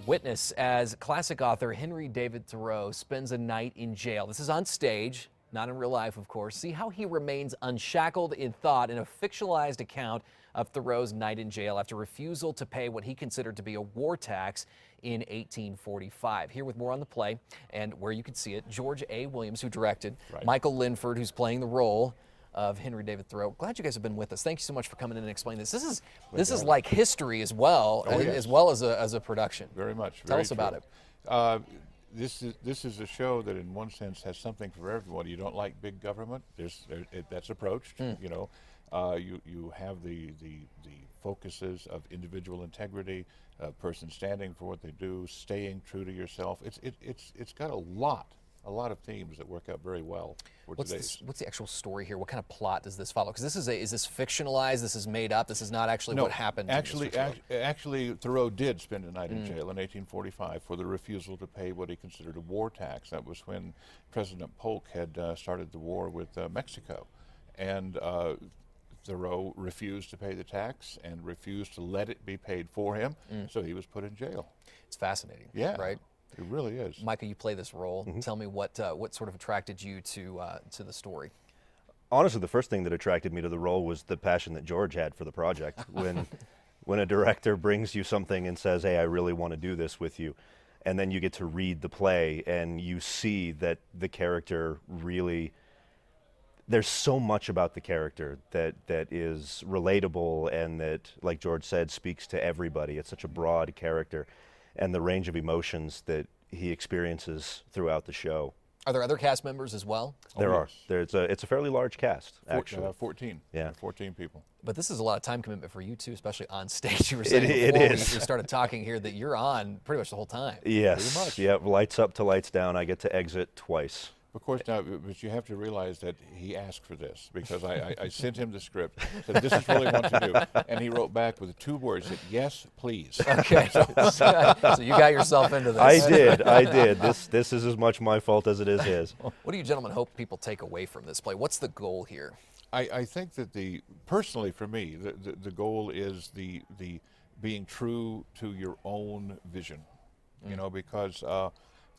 Witness as classic author Henry David Thoreau spends a night in jail. This is on stage, not in real life, of course. See how he remains unshackled in thought in a fictionalized account of Thoreau's night in jail after refusal to pay what he considered to be a war tax in 1845. Here with more on the play and where you can see it, George A. Williams, who directed, Michael Linford, who's playing the role of Henry David Thoreau. Glad you guys have been with us. Thank you so much for coming in and explaining this. This is like history as well, as well as a production. Very much. Tell us about it. This is a show that, in one sense, has something for everyone. You don't like big government? That's approached. You know, you have the focuses of individual integrity, a person standing for what they do, staying true to yourself. It's got a lot of themes that work out very well for today's. What's the actual story here? What kind of plot does this follow? Because is this fictionalized? This is made up? This is not actually what happened? Actually, Thoreau did spend a night in jail in 1845 for the refusal to pay what he considered a war tax. That was when President Polk had started the war with Mexico. And Thoreau refused to pay the tax and refused to let it be paid for him, so he was put in jail. It's fascinating, right? It really is. Michael, you play this role. Tell me what sort of attracted you to the story. Honestly, the first thing that attracted me to the role was the passion that George had for the project. When a director brings you something and says, "Hey, I really want to do this with you," and then you get to read the play and you see that the character really, there's so much about the character that is relatable and that, like George said, speaks to everybody. It's such a broad character, and the range of emotions that he experiences throughout the show. Are there other cast members as well? There are. It's a fairly large cast, actually. 14. Yeah. 14 people. But this is a lot of time commitment for you too, especially on stage. You were saying before we started talking here that you're on pretty much the whole time. Yes. Pretty much. Yeah, lights up to lights down. I get to exit twice. Of course, now, but you have to realize that he asked for this, because I sent him the script, said this is really what to do, and he wrote back with 2 words, said, "Yes, please." Okay, so you got yourself into this. I did. This is as much my fault as it is his. What do you gentlemen hope people take away from this play? What's the goal here? I think that personally for me, the goal is the being true to your own vision, you know, because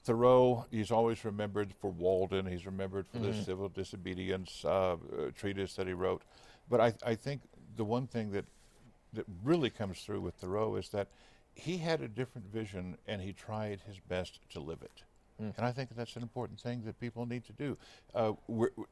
Thoreau, he's always remembered for Walden. He's remembered for the civil disobedience treatise that he wrote. But I think the one thing that really comes through with Thoreau is that he had a different vision and he tried his best to live it. And I think that's an important thing that people need to do.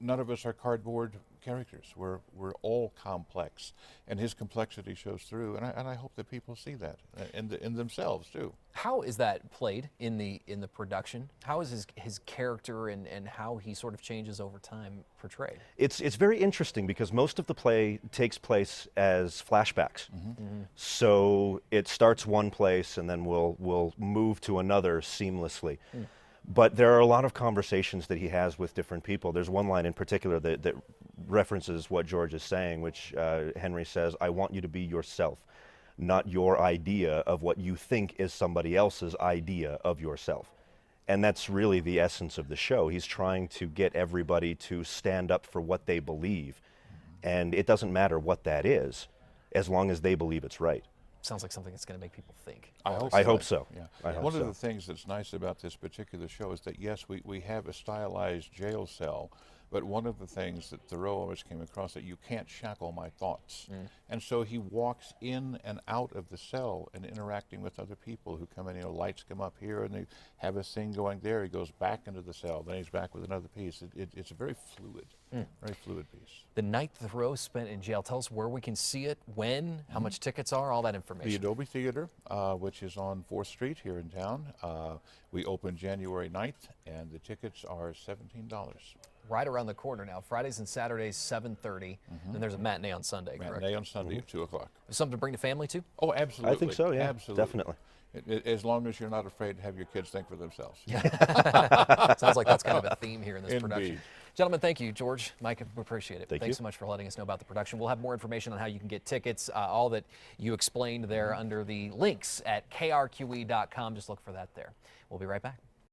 None of us are cardboard characters. We're all complex, and his complexity shows through. And I hope that people see that in themselves too. How is that played in the production? How is his character and how he sort of changes over time portrayed? It's very interesting because most of the play takes place as flashbacks. So it starts one place and then we'll move to another seamlessly. But there are a lot of conversations that he has with different people. There's one line in particular that references what George is saying, which Henry says, "I want you to be yourself, not your idea of what you think is somebody else's idea of yourself." And that's really the essence of the show. He's trying to get everybody to stand up for what they believe. And it doesn't matter what that is, as long as they believe it's right. Sounds like something that's going to make people think. I hope so. Yeah. One of the things that's nice about this particular show is that, yes, we have a stylized jail cell, but one of the things that Thoreau always came across, that you can't shackle my thoughts. And so he walks in and out of the cell and interacting with other people who come in. You know, lights come up here and they have a thing going there. He goes back into the cell, then he's back with another piece. It's a very fluid piece. The night Thoreau spent in jail. Tell us where we can see it, when, how much tickets are, all that information. The Adobe Theatre, which is on 4th Street here in town. We open January 9th, and the tickets are $17. Right around the corner now. Fridays and Saturdays, 7:30. And there's a matinee on Sunday, correct? Matinee on Sunday at 2 o'clock. Something to bring the family to? Oh, absolutely. I think so, yeah. Absolutely. Definitely. As long as you're not afraid to have your kids think for themselves. Sounds like that's kind of a theme here in this production. Indeed. Gentlemen, thank you. George, Mike, we appreciate it. Thanks so much for letting us know about the production. We'll have more information on how you can get tickets, all that you explained there under the links at krqe.com. Just look for that there. We'll be right back.